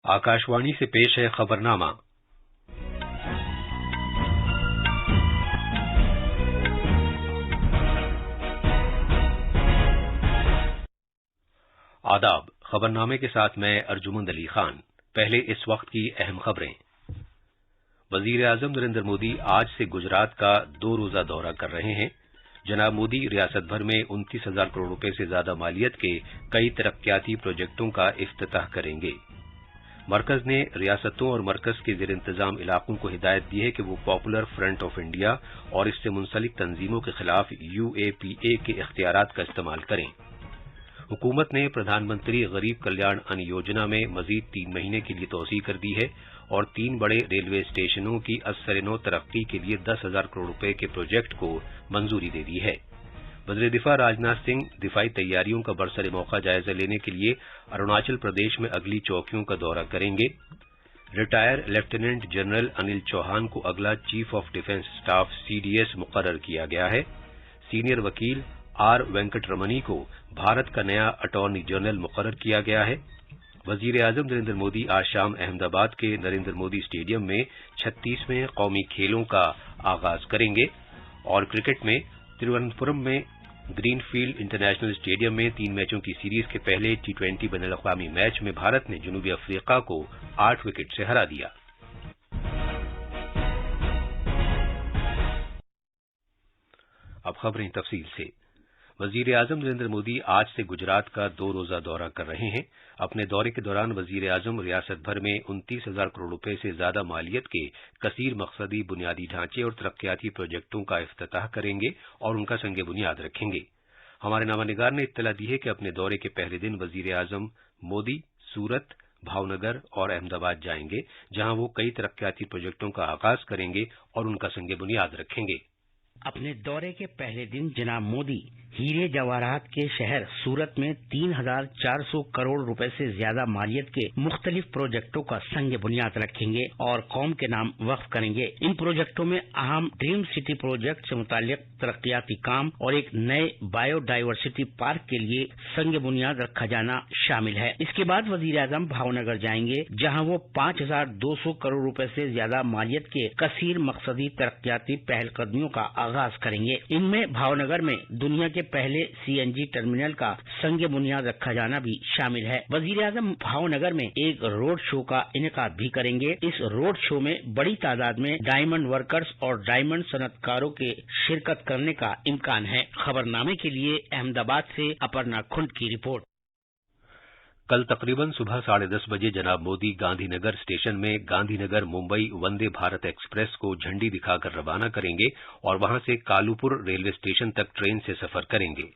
आकाशवाणी से पेश है खबरनामा। आदाब। खबरनामे के साथ मैं अर्जुमंद अली खान। पहले इस वक्त की अहम खबरें। वजीर आजम नरेंद्र मोदी आज से गुजरात का 2 रोजा दौरा कर रहे हैं। जनाब मोदी रियासत भर में 29,000 करोड़ रुपए से ज्यादा मालियत के कई तरक्याती प्रोजेक्टों का इफ्तिताह करेंगे। मरकज ने रियासतों और मरकज के जेर इंतजाम इलाकों को हिदायत दी है कि वो पॉपुलर फ्रंट ऑफ इंडिया और इससे मुंसलिक तंजीमों के खिलाफ UAPA के इख्तियारात का इस्तेमाल करें। हुकूमत ने प्रधानमंत्री गरीब कल्याण अन्न योजना में मजीद 3 महीने के लिए तोसी कर दी है और 3 बड़े रेलवे स्टेशनों की असर-ए-नौ तरक्की के लिए 10,000 करोड़ रुपए के प्रोजेक्ट को मंजूरी दे दी है। वज़ीर दिफा राजनाथ सिंह दिफाई तैयारियों का बरसर मौका जायजा लेने के लिए अरुणाचल प्रदेश में अगली चौकियों का दौरा करेंगे। Retire lieutenant general Anil Chauhan को अगला chief of defence staff CDS मुकर्रर किया गया है। सीनियर वकील R वेंकट रमनी को भारत का नया अटॉर्नी जनरल मुकर्रर किया गया है। वजीर आजम नरेंद्र मोदी आज शाम अहमदाबाद के नरेंद्र मोदी स्टेडियम में 36वें कौमी खेलों का आगाज करेंगे और क्रिकेट में तिरुवनंतपुरम में ग्रीनफील्ड इंटरनेशनल स्टेडियम में 3 मैचों की सीरीज के पहले T20 बैनुल-अक़वामी मैच में भारत ने जनूबी अफ्रीका को 8 विकेट से हरा दिया। अब खबरें तफसील से। वजीर आजम नरेंद्र मोदी आज से गुजरात का 2 रोजा दौरा कर रहे हैं। अपने दौरे के दौरान वजीर आजम रियासत भर में 29,000 करोड़ रुपए से ज्यादा मालियत के कसीर मकसदी बुनियादी ढांचे और तरक्याती प्रोजेक्टों का इफ्तिताह करेंगे और उनका संग बुनियाद रखेंगे। हमारे नामानिगार ने इत्तला दी है कि अपने दौरे के पहले दिन वजीर आजम मोदी सूरत, भावनगर और अहमदाबाद जाएंगे, जहां वो कई तरक्याती प्रोजेक्टों का आगाज करेंगे और उनका संग बुनियाद रखेंगे। अपने दौरे के पहले दिन जनाब मोदी हीरे जवाहरात के शहर सूरत में 3,400 करोड़ रुपए से ज्यादा मालियत के मुख्तलिफ प्रोजेक्टों का संग बुनियाद रखेंगे और कौम के नाम वक्फ करेंगे। इन प्रोजेक्टों में अहम ड्रीम सिटी प्रोजेक्ट से मुतालिक तरक्याती काम और एक नए बायोडाइवर्सिटी पार्क के लिए संग बुनियाद रखा जाना शामिल है। इसके बाद वजीर आजम भावनगर जाएंगे, जहाँ वो 5,200 करोड़ रुपए से ज्यादा मालियत के कसीर मकसदी तरक्याती पहलकदमियों का आगाज करेंगे। इनमें भावनगर में दुनिया के पहले CNG टर्मिनल का संग बुनियाद रखा जाना भी शामिल है। वजीर आजम भावनगर में एक रोड शो का इनेकाद भी करेंगे। इस रोड शो में बड़ी तादाद में डायमंड वर्कर्स और डायमंड सनतकारों के शिरकत करने का इम्कान है। खबरनामे के लिए अहमदाबाद से अपर्णा खुंड की रिपोर्ट। कल तकरीबन सुबह 10:30 बजे जनाब मोदी गांधीनगर स्टेशन में गांधीनगर मुंबई वंदे भारत एक्सप्रेस को झंडी दिखाकर रवाना करेंगे और वहां से कालूपुर रेलवे स्टेशन तक ट्रेन से सफर करेंगे।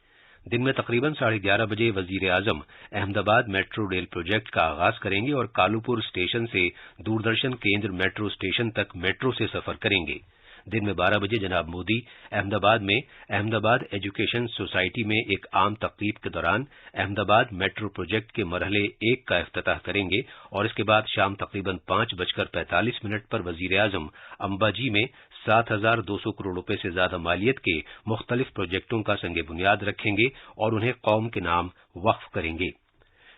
दिन में तकरीबन 11:30 बजे वजीर आजम अहमदाबाद मेट्रो रेल प्रोजेक्ट का आगाज करेंगे और कालूपुर स्टेशन से दूरदर्शन केंद्र मेट्रो स्टेशन तक मेट्रो से सफर करेंगे। दिन में 12 बजे जनाब मोदी अहमदाबाद में अहमदाबाद एजुकेशन सोसाइटी में एक आम तकरीब के दौरान अहमदाबाद मेट्रो प्रोजेक्ट के मरहले 1 का इफ्तिताह करेंगे और इसके बाद शाम तकरीबन 5:45 पर वजीर आजम अंबाजी में 7,200 करोड़ रुपए से ज्यादा मालियत के मुख्तलिफ प्रोजेक्टों का संग बुनियाद रखेंगे और उन्हें कौम के नाम वक्फ करेंगे।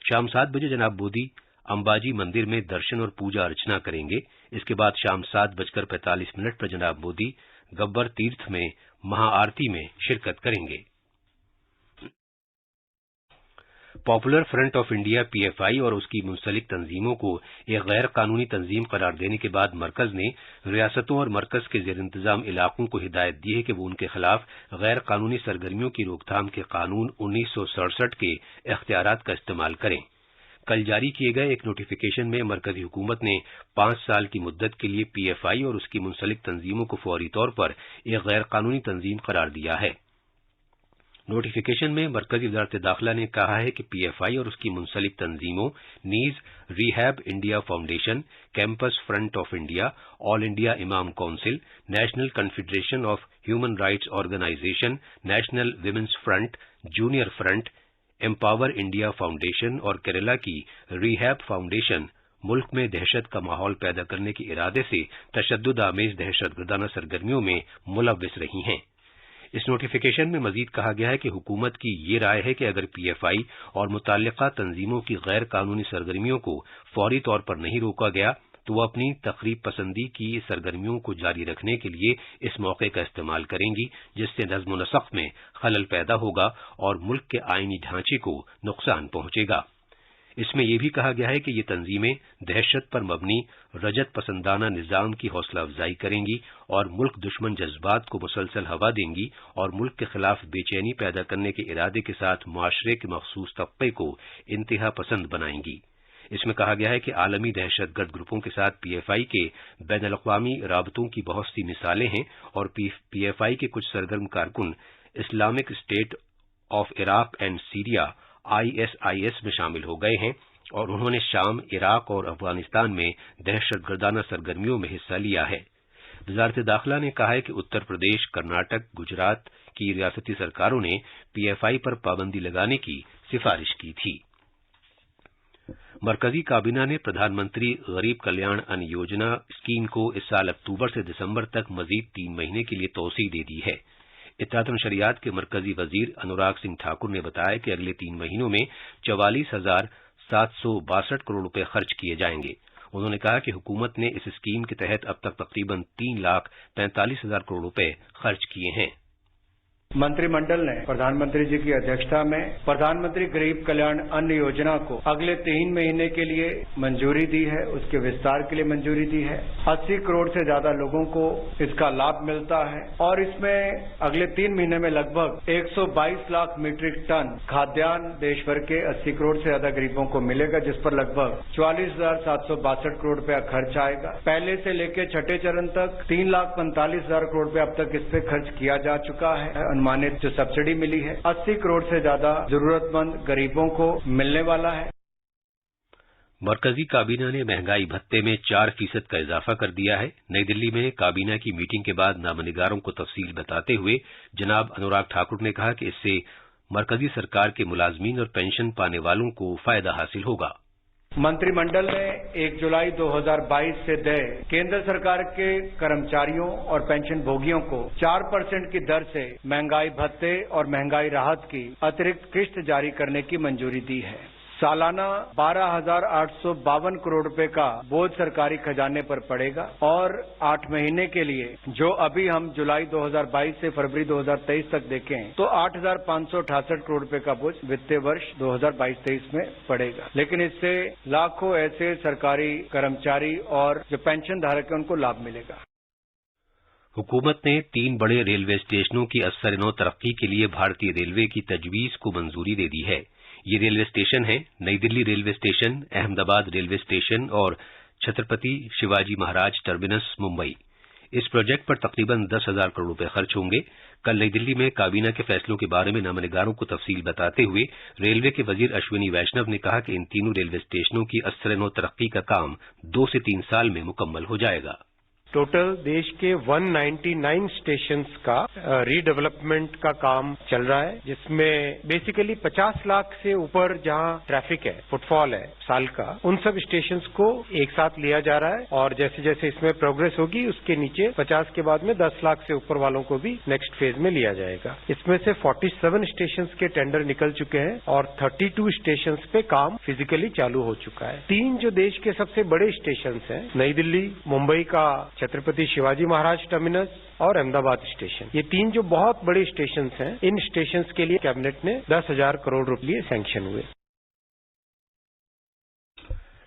शाम 7 बजे जनाब मोदी अंबाजी मंदिर में दर्शन और पूजा अर्चना करेंगे। इसके बाद शाम 7:45 पर जनाब मोदी गब्बर तीर्थ में महाआरती में शिरकत करेंगे। Popular front of India PFI और उसकी मुंसलिक तंजीमों को एक गैर कानूनी तंजीम करार देने के बाद मरकज ने रियासतों और मरकज के जेर इंतजाम इलाकों को हिदायत दी है कि वो उनके खिलाफ गैर कानूनी सरगर्मियों की रोकथाम के कानून 1967 के इख्तियारात का इस्तेमाल करें। कल जारी किए गए एक नोटिफिकेशन में मरकजी हुकूमत ने 5 साल की मुद्दत के लिए PFI और उसकी मुंसलिक तंजीमों को फौरी तौर पर एक गैर कानूनी तंजीम करार दिया है। नोटिफिकेशन में मरकजी वज़ारत दाखिला ने कहा है कि PFI और उसकी मुंसलिक तंजीमों नीज rehab India foundation, campus front of India, all India imam council, national confederation of human rights organisation, national women's front, junior front, empower India foundation और केरला की रिहैब फाउंडेशन मुल्क में दहशत का माहौल पैदा करने के इरादे से तशद्दुद आमेज दहशतगर्दाना सरगर्मियों में मुलव्विस रही हैं। اس نوٹیفیکیشن میں مزید کہا گیا ہے کہ حکومت کی یہ رائے ہے کہ اگر پی ایف آئی اور متعلقہ تنظیموں کی غیر قانونی سرگرمیوں کو فوری طور پر نہیں روکا گیا تو وہ اپنی تقریب پسندی کی سرگرمیوں کو جاری رکھنے کے لیے اس موقع کا استعمال کریں گی، جس سے نظم و نسق میں خلل پیدا ہوگا اور ملک کے آئینی ڈھانچے کو نقصان پہنچے گا۔ اس میں یہ بھی کہا گیا ہے کہ یہ تنظیمیں دہشت پر مبنی رجت پسندانہ نظام کی حوصلہ افزائی کریں گی اور ملک دشمن جذبات کو مسلسل ہوا دیں گی اور ملک کے خلاف بے چینی پیدا کرنے کے ارادے کے ساتھ معاشرے کے مخصوص طبقے کو انتہا پسند بنائیں گی۔ اس میں کہا گیا ہے کہ عالمی دہشت گرد گروپوں کے ساتھ پی ایف آئی کے بین الاقوامی رابطوں کی بہت سی مثالیں ہیں اور پی ایف آئی کے کچھ سرگرم کارکن Islamic state of Iraq and Syria ISIS میں شامل ہو گئے ہیں اور انہوں نے شام، عراق اور افغانستان میں دہشت گردانہ سرگرمیوں میں حصہ لیا ہے۔ وزارت داخلہ نے کہا ہے کہ اتر پردیش، کرناٹک، گجرات کی ریاستی سرکاروں نے پی ایف آئی پر پابندی لگانے کی سفارش کی تھی۔ مرکزی کابینہ نے پردھان منتری غریب کلیان ان یوجنا اسکیم کو اس سال اکتوبر سے دسمبر تک مزید 3 مہینے کے لیے توسیع دے دی ہے۔ اطلاعات و نشریات کے مرکزی وزیر انوراگ سنگھ ٹھاکر نے بتایا کہ اگلے 3 مہینوں میں 44,762 کروڑ روپے خرچ کیے جائیں گے۔ انہوں نے کہا کہ حکومت نے اس اسکیم کے تحت اب تک تقریباً 3,45,000 کروڑ روپے خرچ کیے ہیں۔ मंत्रि मंडल ने प्रधानमंत्री जी की अध्यक्षता में प्रधानमंत्री गरीब कल्याण अन्न योजना को अगले 3 महीने के लिए मंजूरी दी है, उसके विस्तार के लिए मंजूरी दी है। 80 करोड़ से ज्यादा लोगों को इसका लाभ मिलता है और इसमें अगले 3 महीने में लगभग 122 लाख मीट्रिक टन खाद्यान्न देश भर के 80 करोड़ से ज्यादा गरीबों को मिलेगा, जिस पर लगभग 44,762 करोड़ रुपया खर्च आएगा। पहले से लेकर छठे चरण तक 3,45,000 करोड़ रुपया अब तक इस पे खर्च किया जा चुका है। अनुमानित जो सब्सिडी मिली है 80 करोड़ से ज्यादा जरूरतमंद गरीबों को मिलने वाला है। मरकजी काबीना ने महंगाई भत्ते में 4% का इजाफा कर दिया है। नई दिल्ली में काबीना की मीटिंग के बाद नामनिगारों को तफसील बताते हुए जनाब अनुराग ठाकुर ने कहा कि इससे मरकजी सरकार के मुलाजमीन और पेंशन पाने वालों को फायदा हासिल होगा। मंत्रिमंडल ने 1 जुलाई 2022 से देय केंद्र सरकार के कर्मचारियों और पेंशन भोगियों को 4% की दर से महंगाई भत्ते और महंगाई राहत की अतिरिक्त किश्त जारी करने की मंजूरी दी है। सालाना 12,852 करोड़ रुपए का बोझ सरकारी खजाने पर पड़ेगा और 8 महीने के लिए, जो अभी हम जुलाई 2022 से फरवरी 2023 तक देखें तो 8,568 करोड़ रुपए का बोझ वित्तीय वर्ष 2022-23 में पड़ेगा। लेकिन इससे लाखों ऐसे सरकारी कर्मचारी और जो पेंशन धारक हैं उनको लाभ मिलेगा। हुकूमत ने 3 बड़े रेलवे स्टेशनों की असर-ए-नौ तरक्की के लिए भारतीय रेलवे की तजवीज को मंजूरी दे दी है। ये रेलवे स्टेशन हैं नई Delhi railway station, Ahmedabad railway station और छत्रपति शिवाजी महाराज टर्मिनस मुंबई। इस प्रोजेक्ट पर तकरीबन 10,000 करोड़ रुपए खर्च होंगे। कल नई दिल्ली में काबीना के फैसलों के बारे में नामनिगारों को तफसील बताते हुए रेलवे के वजीर अश्विनी वैष्णव ने कहा कि इन तीनों रेलवे स्टेशनों की असर-ए-नौ तरक्की का काम 2 से 3 साल में मुकम्मल हो जाएगा। टोटल देश के 199 स्टेशंस का रीडेवलपमेंट का काम चल रहा है, जिसमें बेसिकली 50 लाख से ऊपर जहां ट्रैफिक है, फुटफॉल है साल का, उन सब स्टेशंस को एक साथ लिया जा रहा है और जैसे जैसे इसमें प्रोग्रेस होगी उसके नीचे 50 के बाद में 10 लाख से ऊपर वालों को भी नेक्स्ट फेज में लिया जाएगा। इसमें से 47 स्टेशंस के टेंडर निकल चुके हैं और 32 स्टेशंस पे काम फिजिकली चालू हो चुका है। 3 जो देश के सबसे बड़े स्टेशंस हैं, नई दिल्ली, मुंबई का छत्रपति शिवाजी महाराज टर्मिनस और अहमदाबाद स्टेशन, ये 3 जो बहुत बड़े स्टेशंस हैं, इन स्टेशंस के लिए कैबिनेट ने 10,000 करोड़ रुपये सैंक्शन हुए।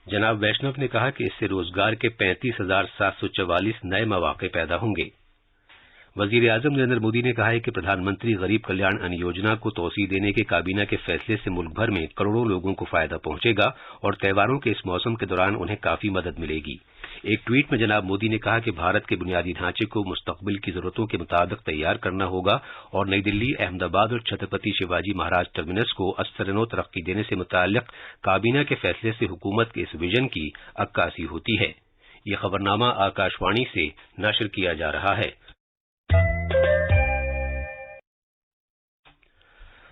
जनाब वैष्णव ने कहा कि इससे रोजगार के 35,744 नए मौके पैदा होंगे। वजीर आजम नरेंद्र मोदी ने कहा है कि प्रधानमंत्री गरीब कल्याण अन्न योजना को तोसी देने के काबीना के फैसले से मुल्क भर में करोड़ों लोगों को फायदा पहुंचेगा और त्योहारों के इस मौसम के दौरान उन्हें काफी मदद मिलेगी। एक ट्वीट में जनाब मोदी ने कहा कि भारत के बुनियादी ढांचे को मुस्तकबिल की जरूरतों के मुताबिक तैयार करना होगा और नई दिल्ली, अहमदाबाद और छत्रपति शिवाजी महाराज टर्मिनस को असर-ए-नौ तरक्की देने से मुताल्लिक काबीना के फैसले से हुकूमत के इस विजन की अक्कासी होती है। ये खबरनामा आकाशवाणी से नशर किया जा रहा है।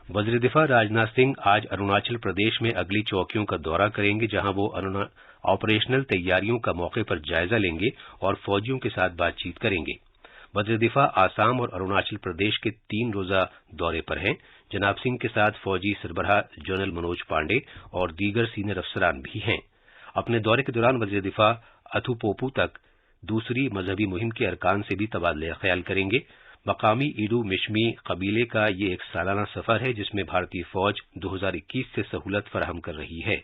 वज़ीर दिफा राजनाथ सिंह आज अरुणाचल प्रदेश में अगली चौकियों का दौरा करेंगे, जहां वो ऑपरेशनल तैयारियों का मौके पर जायजा लेंगे और फौजियों के साथ बातचीत करेंगे। वज़ीर दिफा आसाम और अरुणाचल प्रदेश के 3 रोजा दौरे पर हैं। जनाब सिंह के साथ फौजी सरबराह जनरल मनोज पांडे और दीगर सीनियर अफसरान भी हैं। अपने दौरे के दौरान वज़ीर दिफा अथुपोपू तक दूसरी मजहबी मुहिम के अरकान से भी तबादला ख्याल करेंगे। मकामी ईडू मिशमी कबीले का ये एक सालाना सफर है जिसमें भारतीय फौज 2021 से सहूलत फराहम कर रही है।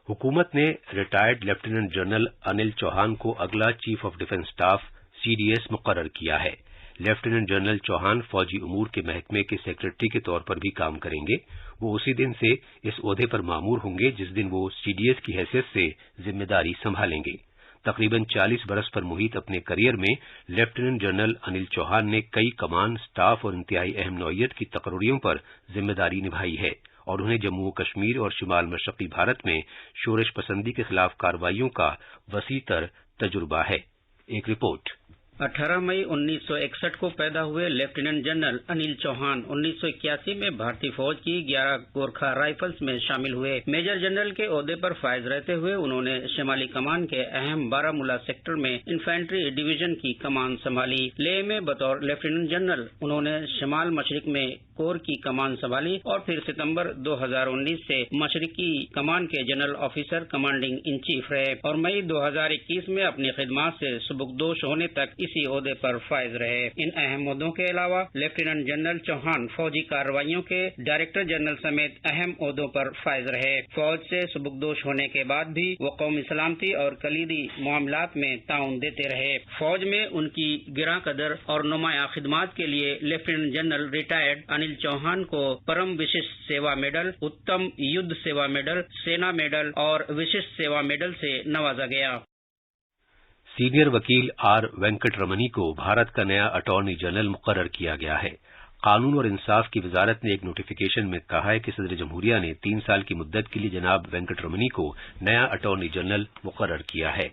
हुकूमत ने retired lieutenant general Anil Chauhan को अगला chief of defence staff CDS मुकर्रर किया है। लेफ्टिनेंट जनरल चौहान फौजी उमूर के महकमे के सेक्रेटरी के तौर पर भी काम करेंगे। वो उसी दिन से इस ओहदे पर मामूर होंगे जिस दिन वो सीडीएस की हैसियत से जिम्मेदारी संभालेंगे। तकरीबन 40 बरस पर मुहित अपने करियर में लेफ्टिनेंट जनरल अनिल चौहान ने कई कमान, स्टाफ और इंतहाई अहम नौइयत की तकर्रियों पर जिम्मेदारी निभाई है और उन्हें जम्मू कश्मीर और शुमाल मशरकी भारत में शोरश पसंदी के खिलाफ कार्रवाइयों का वसीतर तजुर्बा है। एक रिपोर्ट। 18 मई 1961 को पैदा हुए लेफ्टिनेंट जनरल अनिल चौहान 1981 में भारतीय फौज की 11 गोरखा राइफल्स में शामिल हुए। मेजर जनरल के ओहदे पर फायज रहते हुए उन्होंने शिमाली कमान के अहम बारामूला सेक्टर में इन्फेंट्री डिवीजन की कमान संभाली। लेह में बतौर लेफ्टिनेंट जनरल उन्होंने शिमाल मशरिक में कोर की कमान संभाली और फिर सितंबर 2019 से मशरिकी कमान के general officer commanding in chief रहे और मई 2021 में अपनी खिदमात से सुबुकदोश होने तक इसी ओहदे पर फायज रहे। इन अहम मुद्दों के अलावा लेफ्टिनेंट जनरल चौहान फौजी कार्रवाइयों के डायरेक्टर जनरल समेत अहम ओहदों पर फायज रहे। फौज से सुबुकदोश होने के बाद भी वो कौमी सलामती और कलीदी मामलात में ताउन देते रहे। फौज में उनकी गिरा कदर और नुमाया खिदमात के लिए lieutenant general retired Anil Chauhan को परम विशिष्ट सेवा मेडल, उत्तम युद्ध सेवा मेडल, सेना मेडल और विशिष्ट सेवा मेडल से नवाजा गया। सीनियर वकील आर वेंकट रमनी को भारत का नया अटॉर्नी जनरल मुकर्रर किया गया है। कानून और इंसाफ की वजारत ने एक नोटिफिकेशन में कहा है कि सदर जमहूरिया ने 3 साल की मुद्दत के लिए जनाब वेंकट रमनी को नया अटॉर्नी जनरल मुकर्रर किया है।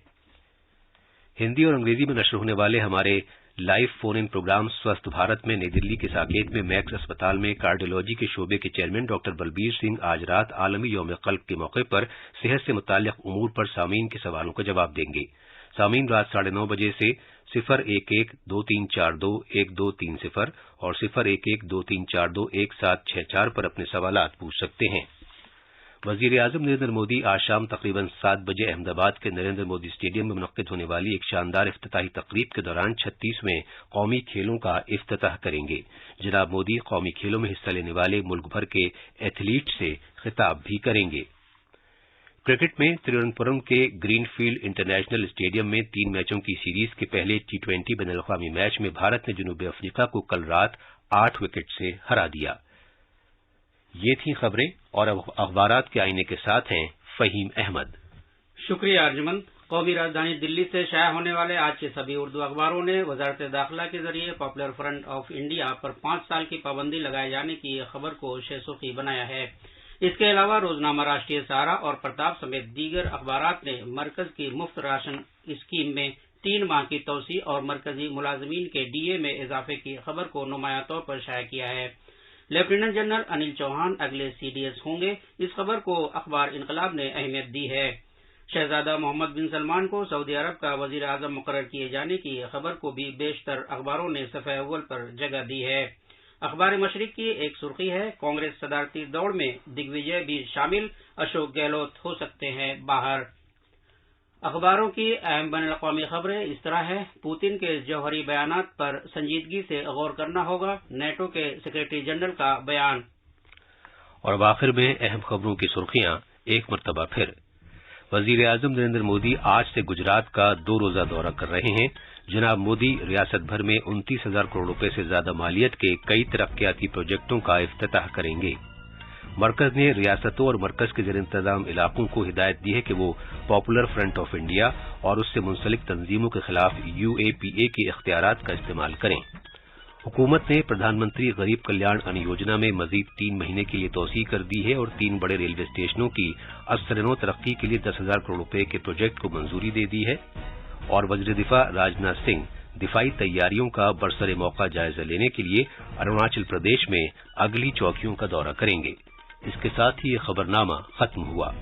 हिंदी और अंग्रेजी में नश्र होने वाले हमारे लाइव फोन इन प्रोग्राम स्वस्थ भारत में नई दिल्ली के साकेत में मैक्स अस्पताल में कार्डियोलॉजी के शोबे के चेयरमैन डॉक्टर बलबीर सिंह आज रात आलमी यौम कल्ब के मौके पर सेहत से मुताल्लिक उमूर पर सामीन के सवालों का जवाब देंगे। सामीन रात 9:30 बजे से 011-2342-1230 और 011-2342-1764 पर अपने सवालात पूछ सकते हैं। वजीर आजम नरेंद्र मोदी आज शाम तकरीबन 7 बजे अहमदाबाद के नरेंद्र मोदी स्टेडियम में मुनक्किद होने वाली एक शानदार इफ्तिताही तकरीब के दौरान 36वें कौमी खेलों का इफ्तिताह करेंगे। जनाब मोदी कौमी खेलों में हिस्सा लेने वाले मुल्क भर के एथलीट से खिताब भी करेंगे। क्रिकेट में तिरुवनंतपुरम के ग्रीनफील्ड इंटरनेशनल स्टेडियम में 3 मैचों की सीरीज के पहले T20 बैनुल-अक़वामी मैच में भारत ने जनूबी अफ्रीका को कल रात 8 विकेट से हरा दिया। ये थी खबरें और अब अखबारात के आईने के साथ हैं फहीम अहमद। शुक्रिया अर्जुमंद। कौमी राजधानी दिल्ली से शाया होने वाले आज के सभी उर्दू अखबारों ने वजारत दाखिला के जरिए पॉपुलर फ्रंट ऑफ इंडिया पर 5 साल की पाबंदी लगाए जाने की खबर को शेर-ए-सुर्खी बनाया है। इसके अलावा रोजनामा राष्ट्रीय सहारा और प्रताप समेत दीगर अखबारात ने मरकज की मुफ्त राशन स्कीम में 3 माह की तोसी और मरकजी मुलाजमीन के डीए में इजाफे की खबर को नुमाया तौर पर शाया किया है। लेफ्टिनेंट जनरल अनिल चौहान अगले सीडीएस होंगे, इस खबर को अखबार इनकलाब ने अहमियत दी है। शहजादा मोहम्मद बिन सलमान को सऊदी अरब का वजीर आजम मुकर्रर किए जाने की खबर को भी बेशतर अखबारों ने सफ़े अव्वल पर जगह दी है। अखबार मशरिक की एक सुर्खी है, कांग्रेस सदारती दौड़ में दिग्विजय भी शामिल, अशोक गहलोत हो सकते हैं बाहर। अखबारों की अहम बैनुल-अक़वामी खबरें इस तरह है। पुतिन के जौहरी बयानात पर संजीदगी से गौर करना होगा, नेटो के सेक्रेटरी जनरल का बयान। और अब आखिर में अहम खबरों की सुर्खियां एक मरतबा फिर। वजीर आजम नरेंद्र मोदी आज से गुजरात का 2 रोजा दौरा कर रहे हैं। जनाब मोदी रियासत भर में 29,000 करोड़ रुपए से ज्यादा मालियत के कई तरक्याती प्रोजेक्टों का इफ्तिताह करेंगे। मरकज ने रियासतों और मरकज के ज़ेर-इंतज़ाम इलाकों को हिदायत दी है कि वो पॉपुलर फ्रंट ऑफ इंडिया और उससे मुंसलिक तंजीमों के खिलाफ UAPA के इख्तियारात का इस्तेमाल करें। हुकूमत ने प्रधानमंत्री गरीब कल्याण अन्न योजना में मजीद 3 महीने के लिए तोसी कर दी है और 3 बड़े रेलवे स्टेशनों की असरनो तरक्की के लिए 10,000 करोड़ रुपए के प्रोजेक्ट को मंजूरी दे दी है। और वज़ीर दिफा राजनाथ सिंह दिफाई तैयारियों का बरसरे मौका जायजा लेने के लिए अरुणाचल प्रदेश में अगली चौकियों का दौरा करेंगे। इसके साथ ही ये खबरनामा खत्म हुआ।